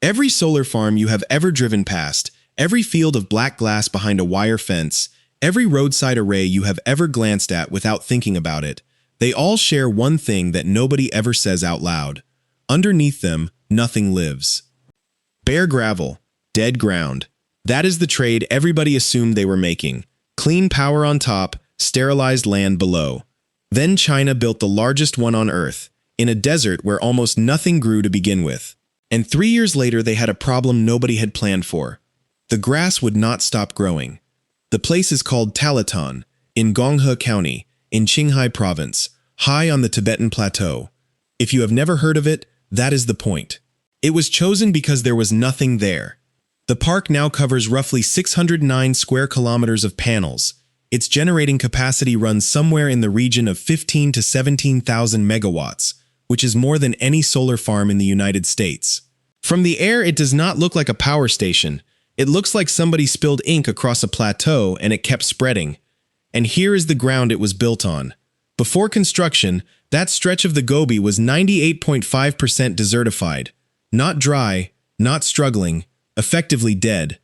Every solar farm you have ever driven past, every field of black glass behind a wire fence, every roadside array you have ever glanced at without thinking about it, they all share one thing that nobody ever says out loud. Underneath them, nothing lives. Bare gravel, dead ground. That is the trade everybody assumed they were making. Clean power on top, sterilized land below. Then China built the largest one on Earth, in a desert where almost nothing grew to begin with. And 3 years later they had a problem nobody had planned for. The grass would not stop growing. The place is called Talatong, in Gonghe County, in Qinghai Province, high on the Tibetan Plateau. If you have never heard of it, that is the point. It was chosen because there was nothing there. The park now covers roughly 609 square kilometers of panels. Its generating capacity runs somewhere in the region of 15 to 17,000 megawatts, which is more than any solar farm in the United States. From the air, it does not look like a power station. It looks like somebody spilled ink across a plateau and it kept spreading. And here is the ground it was built on. Before construction, that stretch of the Gobi was 98.5% desertified. Not dry, not struggling, effectively dead.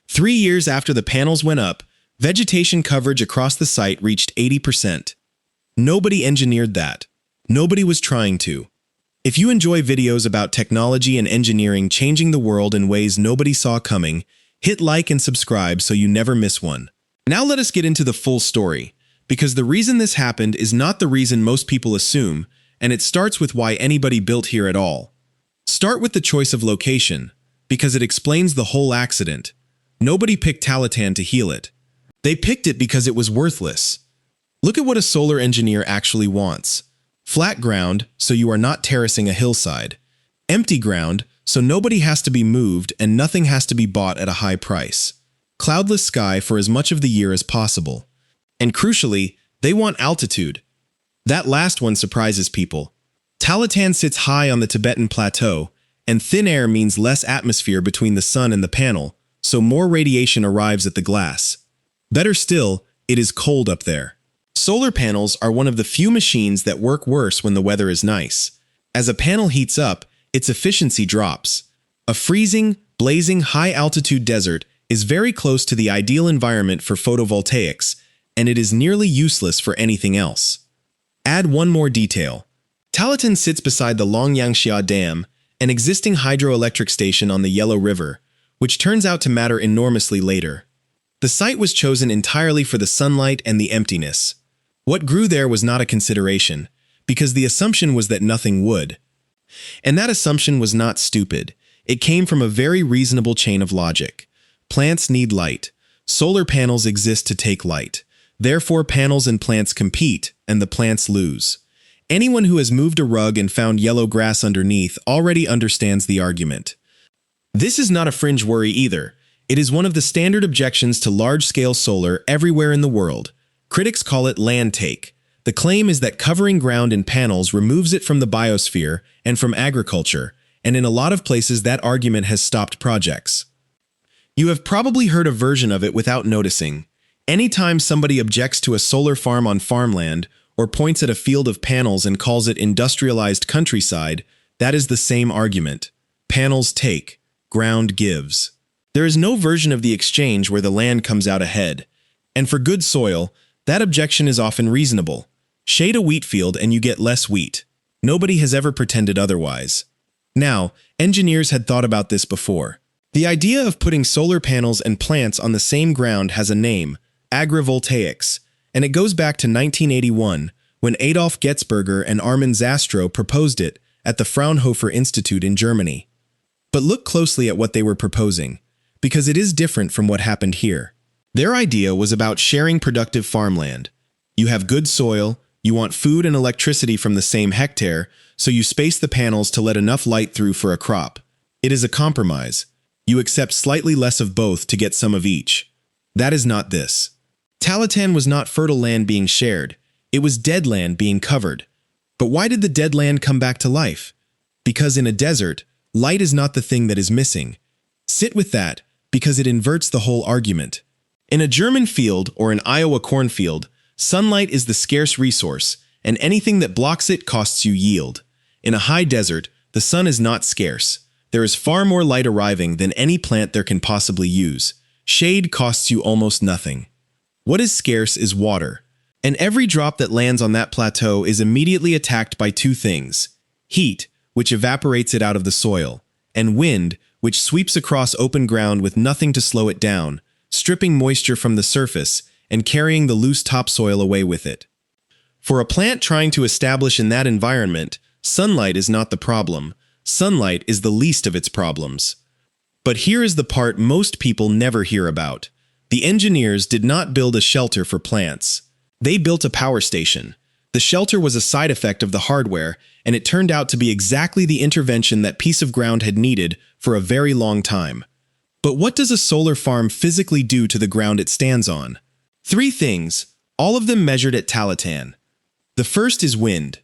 3 years after the panels went up, vegetation coverage across the site reached 80%. Nobody engineered that. Nobody was trying to. If you enjoy videos about technology and engineering changing the world in ways nobody saw coming, hit like and subscribe so you never miss one. Now let us get into the full story, because the reason this happened is not the reason most people assume, and it starts with why anybody built here at all. Start with the choice of location, because it explains the whole accident. Nobody picked Talatong to heal it. They picked it because it was worthless. Look at what a solar engineer actually wants. Flat ground, so you are not terracing a hillside. Empty ground, so nobody has to be moved and nothing has to be bought at a high price. Cloudless sky for as much of the year as possible. And crucially, they want altitude. That last one surprises people. Talatong sits high on the Tibetan Plateau, and thin air means less atmosphere between the sun and the panel, so more radiation arrives at the glass. Better still, it is cold up there. Solar panels are one of the few machines that work worse when the weather is nice. As a panel heats up, its efficiency drops. A freezing, blazing high-altitude desert is very close to the ideal environment for photovoltaics, and it is nearly useless for anything else. Add one more detail. Talatong sits beside the Longyangsha Dam, an existing hydroelectric station on the Yellow River, which turns out to matter enormously later. The site was chosen entirely for the sunlight and the emptiness. What grew there was not a consideration, because the assumption was that nothing would. And that assumption was not stupid. It came from a very reasonable chain of logic. Plants need light. Solar panels exist to take light. Therefore, panels and plants compete, and the plants lose. Anyone who has moved a rug and found yellow grass underneath already understands the argument. This is not a fringe worry either. It is one of the standard objections to large-scale solar everywhere in the world. Critics call it land take. The claim is that covering ground in panels removes it from the biosphere and from agriculture, and in a lot of places that argument has stopped projects. You have probably heard a version of it without noticing. Anytime somebody objects to a solar farm on farmland, or points at a field of panels and calls it industrialized countryside, that is the same argument. Panels take, ground gives. There is no version of the exchange where the land comes out ahead. And for good soil, that objection is often reasonable. Shade a wheat field and you get less wheat. Nobody has ever pretended otherwise. Now, engineers had thought about this before. The idea of putting solar panels and plants on the same ground has a name, agrivoltaics, and it goes back to 1981, when Adolf Getzberger and Armin Zastrow proposed it at the Fraunhofer Institute in Germany. But look closely at what they were proposing, because it is different from what happened here. Their idea was about sharing productive farmland. You have good soil, you want food and electricity from the same hectare, so you space the panels to let enough light through for a crop. It is a compromise. You accept slightly less of both to get some of each. That is not this. Talatong was not fertile land being shared. It was dead land being covered. But why did the dead land come back to life? Because in a desert, light is not the thing that is missing. Sit with that, because it inverts the whole argument. In a German field or an Iowa cornfield, sunlight is the scarce resource, and anything that blocks it costs you yield. In a high desert, the sun is not scarce, There is far more light arriving than any plant there can possibly use. Shade costs you almost nothing. What is scarce is water. And every drop that lands on that plateau is immediately attacked by two things: heat, which evaporates it out of the soil, and wind, which sweeps across open ground with nothing to slow it down, stripping moisture from the surface and carrying the loose topsoil away with it. For a plant trying to establish in that environment, sunlight is not the problem. Sunlight is the least of its problems. But here is the part most people never hear about. The engineers did not build a shelter for plants. They built a power station. The shelter was a side effect of the hardware, and it turned out to be exactly the intervention that piece of ground had needed for a very long time. But what does a solar farm physically do to the ground it stands on? Three things, all of them measured at Talatan. The first is wind.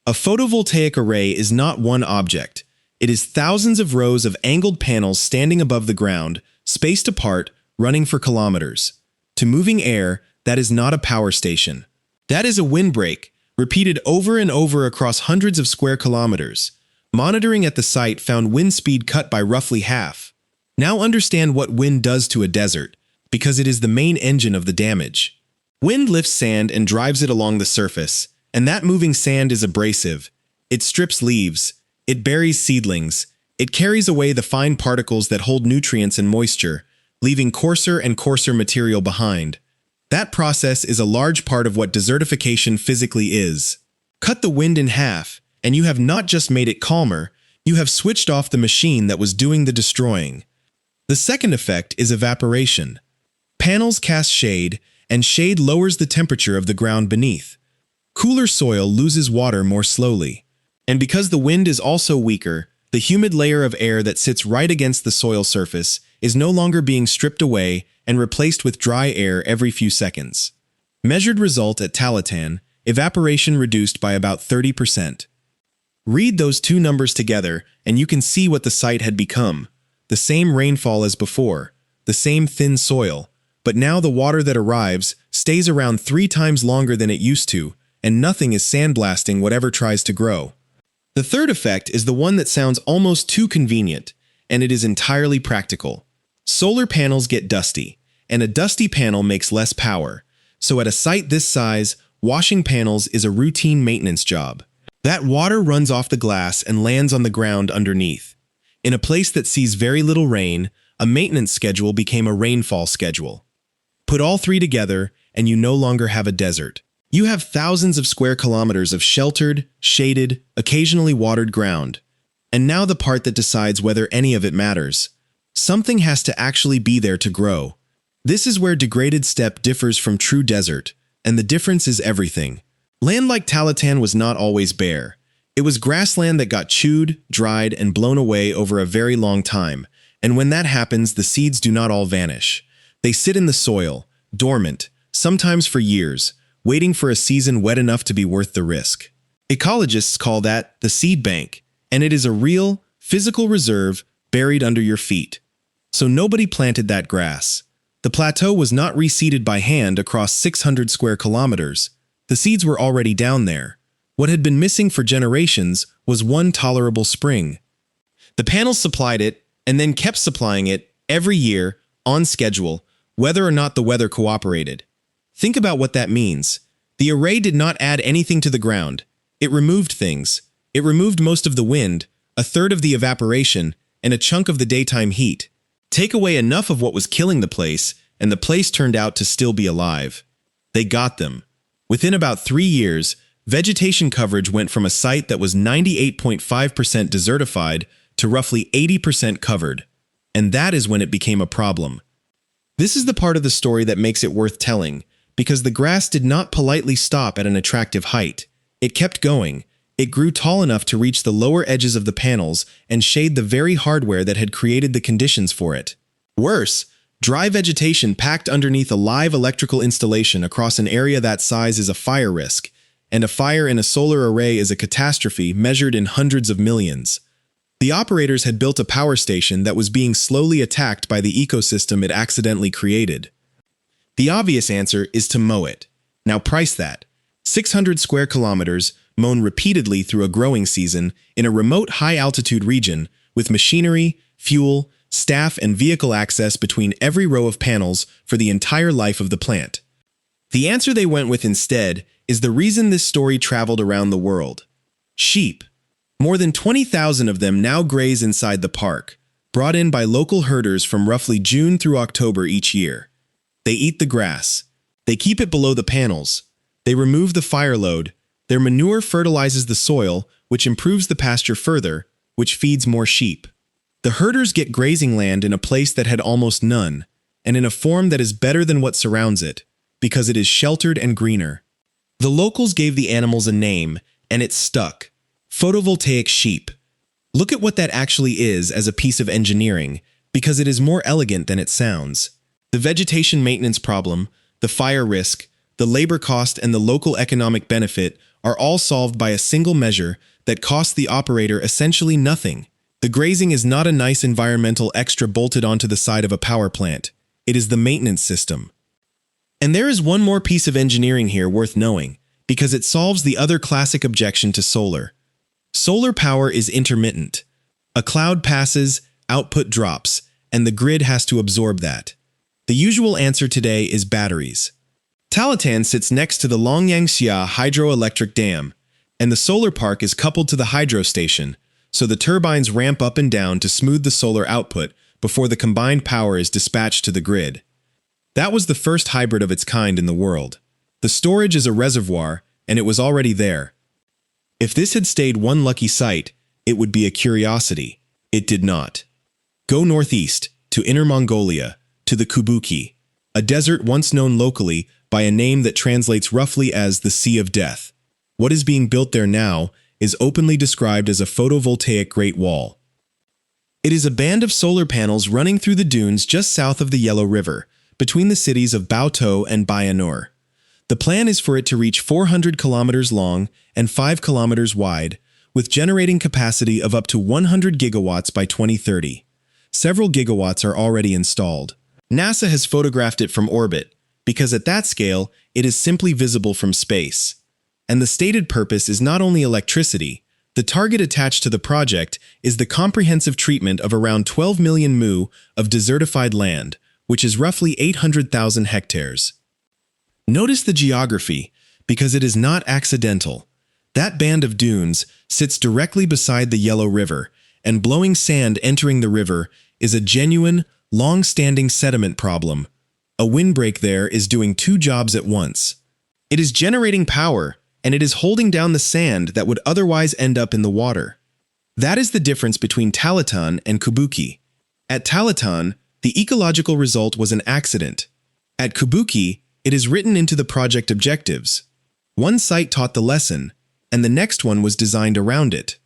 A photovoltaic array is not one object. It is thousands of rows of angled panels standing above the ground, spaced apart, running for kilometers. To moving air, that is not a power station. That is a windbreak, repeated over and over across hundreds of square kilometers. Monitoring at the site found wind speed cut by roughly half. Now understand what wind does to a desert, because it is the main engine of the damage. Wind lifts sand and drives it along the surface, and that moving sand is abrasive. It strips leaves. It buries seedlings. It carries away the fine particles that hold nutrients and moisture, leaving coarser and coarser material behind. That process is a large part of what desertification physically is. Cut the wind in half, and you have not just made it calmer, you have switched off the machine that was doing the destroying. The second effect is evaporation. Panels cast shade, and shade lowers the temperature of the ground beneath. Cooler soil loses water more slowly. And because the wind is also weaker, the humid layer of air that sits right against the soil surface is no longer being stripped away and replaced with dry air every few seconds. Measured result at Talatan, evaporation reduced by about 30%. Read those two numbers together and you can see what the site had become. The same rainfall as before, the same thin soil, but now the water that arrives stays around 3 times longer than it used to, and nothing is sandblasting whatever tries to grow. The third effect is the one that sounds almost too convenient, and it is entirely practical. Solar panels get dusty, and a dusty panel makes less power. So at a site this size, washing panels is a routine maintenance job. That water runs off the glass and lands on the ground underneath. In a place that sees very little rain, a maintenance schedule became a rainfall schedule. Put all three together, and you no longer have a desert. You have thousands of square kilometers of sheltered, shaded, occasionally watered ground. And now the part that decides whether any of it matters. Something has to actually be there to grow. This is where degraded steppe differs from true desert, and the difference is everything. Land like Talatan was not always bare. It was grassland that got chewed, dried, and blown away over a very long time, and when that happens, the seeds do not all vanish. They sit in the soil, dormant, sometimes for years, waiting for a season wet enough to be worth the risk. Ecologists call that the seed bank, and it is a real, physical reserve buried under your feet. So nobody planted that grass. The plateau was not reseeded by hand across 600 square kilometers. The seeds were already down there. What had been missing for generations was one tolerable spring. The panels supplied it, and then kept supplying it, every year, on schedule, whether or not the weather cooperated. Think about what that means. The array did not add anything to the ground. It removed things. It removed most of the wind, a third of the evaporation, and a chunk of the daytime heat. Take away enough of what was killing the place, and the place turned out to still be alive. They got them. Within about 3 years, vegetation coverage went from a site that was 98.5% desertified to roughly 80% covered. And that is when it became a problem. This is the part of the story that makes it worth telling, because the grass did not politely stop at an attractive height. It kept going. It grew tall enough to reach the lower edges of the panels and shade the very hardware that had created the conditions for it. Worse, dry vegetation packed underneath a live electrical installation across an area that size is a fire risk, and a fire in a solar array is a catastrophe measured in hundreds of millions. The operators had built a power station that was being slowly attacked by the ecosystem it accidentally created. The obvious answer is to mow it. Now price that. 600 square kilometers, mown repeatedly through a growing season, in a remote high-altitude region, with machinery, fuel, staff, and vehicle access between every row of panels for the entire life of the plant. The answer they went with instead is the reason this story traveled around the world. Sheep. More than 20,000 of them now graze inside the park, brought in by local herders from roughly June through October each year. They eat the grass. They keep it below the panels. They remove the fire load. Their manure fertilizes the soil, which improves the pasture further, which feeds more sheep. The herders get grazing land in a place that had almost none, and in a form that is better than what surrounds it, because it is sheltered and greener. The locals gave the animals a name, and it stuck. Photovoltaic sheep. Look at what that actually is as a piece of engineering, because it is more elegant than it sounds. The vegetation maintenance problem, the fire risk, the labor cost, and the local economic benefit are all solved by a single measure that costs the operator essentially nothing. The grazing is not a nice environmental extra bolted onto the side of a power plant. It is the maintenance system. And there is one more piece of engineering here worth knowing, because it solves the other classic objection to solar. Solar power is intermittent. A cloud passes, output drops, and the grid has to absorb that. The usual answer today is batteries. Tahltan sits next to the Longyangsha hydroelectric dam, and the solar park is coupled to the hydro station, so the turbines ramp up and down to smooth the solar output before the combined power is dispatched to the grid. That was the first hybrid of its kind in the world. The storage is a reservoir, and it was already there. If this had stayed one lucky site, it would be a curiosity. It did not. Go northeast, to Inner Mongolia, to the Kubuki, a desert once known locally by a name that translates roughly as the Sea of Death. What is being built there now is openly described as a photovoltaic Great Wall. It is a band of solar panels running through the dunes just south of the Yellow River, between the cities of Baotou and Bayanur. The plan is for it to reach 400 kilometers long and 5 kilometers wide, with generating capacity of up to 100 gigawatts by 2030. Several gigawatts are already installed. NASA has photographed it from orbit, because at that scale, it is simply visible from space. And the stated purpose is not only electricity. The target attached to the project is the comprehensive treatment of around 12 million mu of desertified land, which is roughly 800,000 hectares. Notice the geography, because it is not accidental. That band of dunes sits directly beside the Yellow River, and blowing sand entering the river is a genuine, long-standing sediment problem. A windbreak there is doing two jobs at once. It is generating power, and it is holding down the sand that would otherwise end up in the water. That is the difference between Tahltan and Kubuki. At Tahltan, the ecological result was an accident. At Kubuki, it is written into the project objectives. One site taught the lesson, and the next one was designed around it.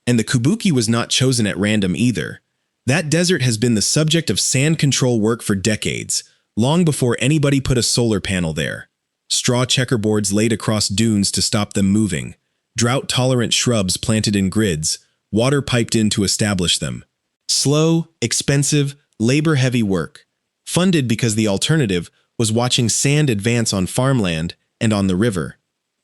And the Kubuki was not chosen at random either. That desert has been the subject of sand control work for decades, long before anybody put a solar panel there. Straw checkerboards laid across dunes to stop them moving, drought-tolerant shrubs planted in grids, water piped in to establish them. Slow, expensive, labor-heavy work, funded because the alternative was watching sand advance on farmland and on the river.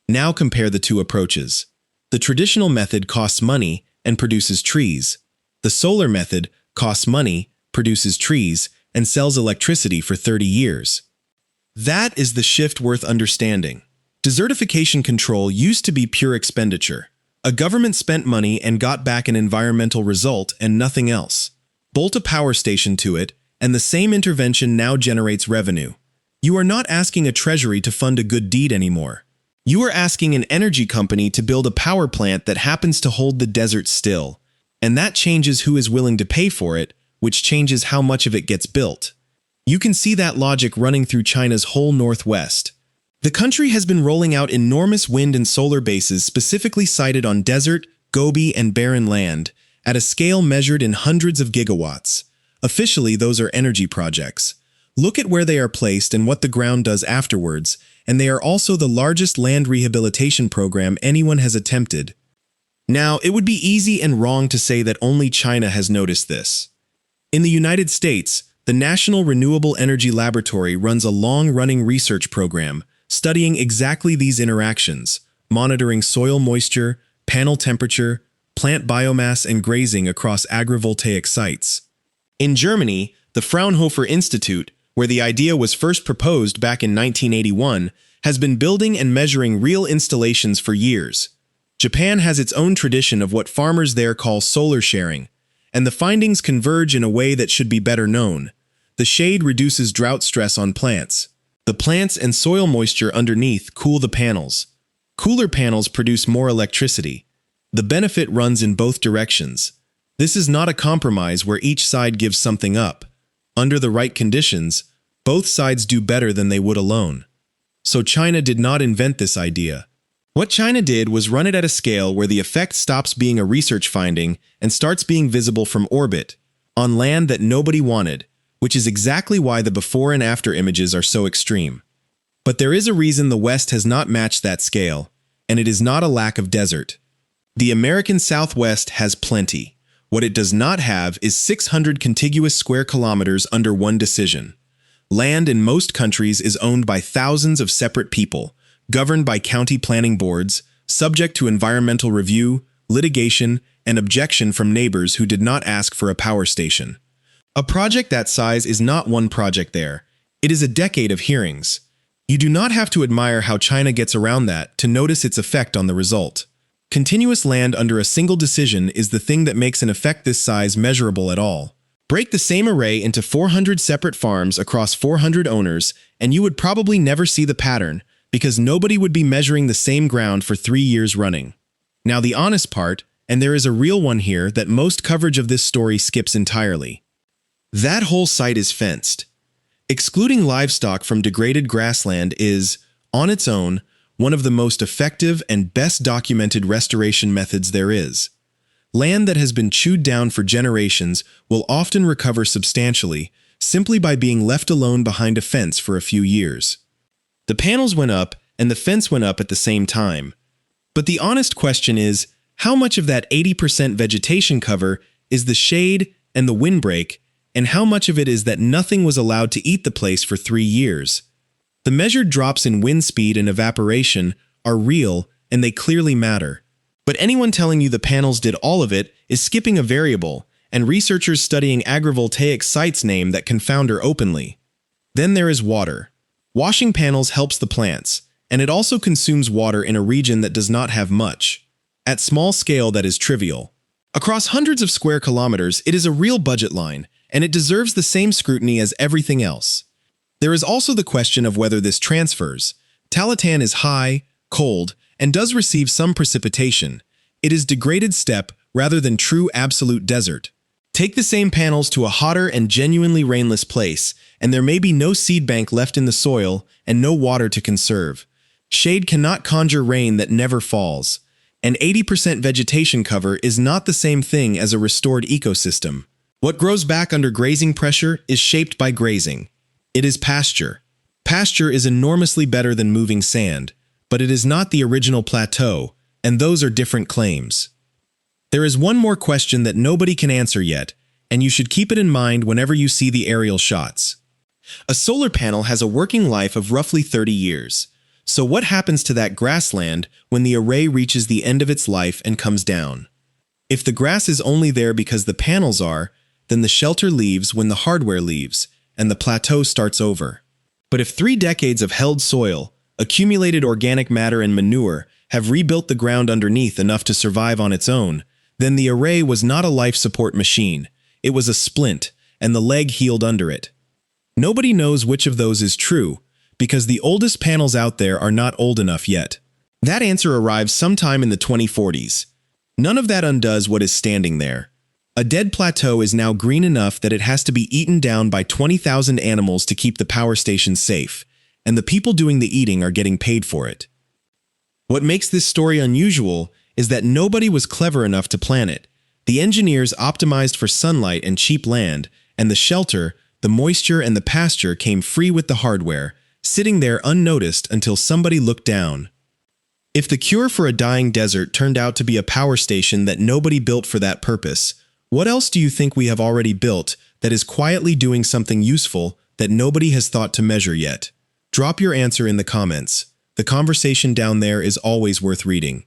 Now compare the two approaches. The traditional method costs money and produces trees. The solar method costs money, produces trees, and sells electricity for 30 years. That is the shift worth understanding. Desertification control used to be pure expenditure. A government spent money and got back an environmental result and nothing else. Bolt a power station to it, and the same intervention now generates revenue. You are not asking a treasury to fund a good deed anymore. You are asking an energy company to build a power plant that happens to hold the desert still. And that changes who is willing to pay for it, which changes how much of it gets built. You can see that logic running through China's whole northwest. The country has been rolling out enormous wind and solar bases specifically sited on desert, Gobi, and barren land, at a scale measured in hundreds of gigawatts. Officially, those are energy projects. Look at where they are placed and what the ground does afterwards, and they are also the largest land rehabilitation program anyone has attempted. Now, it would be easy and wrong to say that only China has noticed this. In the United States, the National Renewable Energy Laboratory runs a long-running research program studying exactly these interactions, monitoring soil moisture, panel temperature, plant biomass and grazing across agrivoltaic sites. In Germany, the Fraunhofer Institute, where the idea was first proposed back in 1981, has been building and measuring real installations for years. Japan has its own tradition of what farmers there call solar sharing, and the findings converge in a way that should be better known. The shade reduces drought stress on plants. The plants and soil moisture underneath cool the panels. Cooler panels produce more electricity. The benefit runs in both directions. This is not a compromise where each side gives something up. Under the right conditions, both sides do better than they would alone. So China did not invent this idea. What China did was run it at a scale where the effect stops being a research finding and starts being visible from orbit, on land that nobody wanted, which is exactly why the before and after images are so extreme. But there is a reason the West has not matched that scale, and it is not a lack of desert. The American Southwest has plenty. What it does not have is 600 contiguous square kilometers under one decision. Land in most countries is owned by thousands of separate people, governed by county planning boards, subject to environmental review, litigation, and objection from neighbors who did not ask for a power station. A project that size is not one project there. It is a decade of hearings. You do not have to admire how China gets around that to notice its effect on the result. Continuous land under a single decision is the thing that makes an effect this size measurable at all. Break the same array into 400 separate farms across 400 owners, and you would probably never see the pattern, because nobody would be measuring the same ground for 3 years running. Now the honest part, and there is a real one here that most coverage of this story skips entirely. That whole site is fenced. Excluding livestock from degraded grassland is, on its own, one of the most effective and best documented restoration methods there is. Land that has been chewed down for generations will often recover substantially simply by being left alone behind a fence for a few years. The panels went up and the fence went up at the same time. But the honest question is, how much of that 80% vegetation cover is the shade and the windbreak, and how much of it is that nothing was allowed to eat the place for 3 years? The measured drops in wind speed and evaporation are real, and they clearly matter. But anyone telling you the panels did all of it is skipping a variable, and researchers studying agrivoltaic sites name that confounder openly. Then there is water. Washing panels helps the plants, and it also consumes water in a region that does not have much. At small scale, that is trivial. Across hundreds of square kilometers, it is a real budget line, and it deserves the same scrutiny as everything else. There is also the question of whether this transfers. Tahltan is high, cold, and does receive some precipitation. It is degraded steppe rather than true absolute desert. Take the same panels to a hotter and genuinely rainless place, and there may be no seed bank left in the soil and no water to conserve. Shade cannot conjure rain that never falls. And 80% vegetation cover is not the same thing as a restored ecosystem. What grows back under grazing pressure is shaped by grazing. It is pasture. Pasture is enormously better than moving sand, but it is not the original plateau, and those are different claims. There is one more question that nobody can answer yet, and you should keep it in mind whenever you see the aerial shots. A solar panel has a working life of roughly 30 years. So what happens to that grassland when the array reaches the end of its life and comes down? If the grass is only there because the panels are, then the shelter leaves when the hardware leaves, and the plateau starts over. But if 3 decades of held soil, accumulated organic matter and manure have rebuilt the ground underneath enough to survive on its own, then the array was not a life support machine. It was a splint, and the leg healed under it. Nobody knows which of those is true, because the oldest panels out there are not old enough yet. That answer arrives sometime in the 2040s. None of that undoes what is standing there. A dead plateau is now green enough that it has to be eaten down by 20,000 animals to keep the power station safe, and the people doing the eating are getting paid for it. What makes this story unusual is that nobody was clever enough to plan it. The engineers optimized for sunlight and cheap land, and the shelter, the moisture, and the pasture came free with the hardware, sitting there unnoticed until somebody looked down. If the cure for a dying desert turned out to be a power station that nobody built for that purpose, what else do you think we have already built that is quietly doing something useful that nobody has thought to measure yet? Drop your answer in the comments. The conversation down there is always worth reading.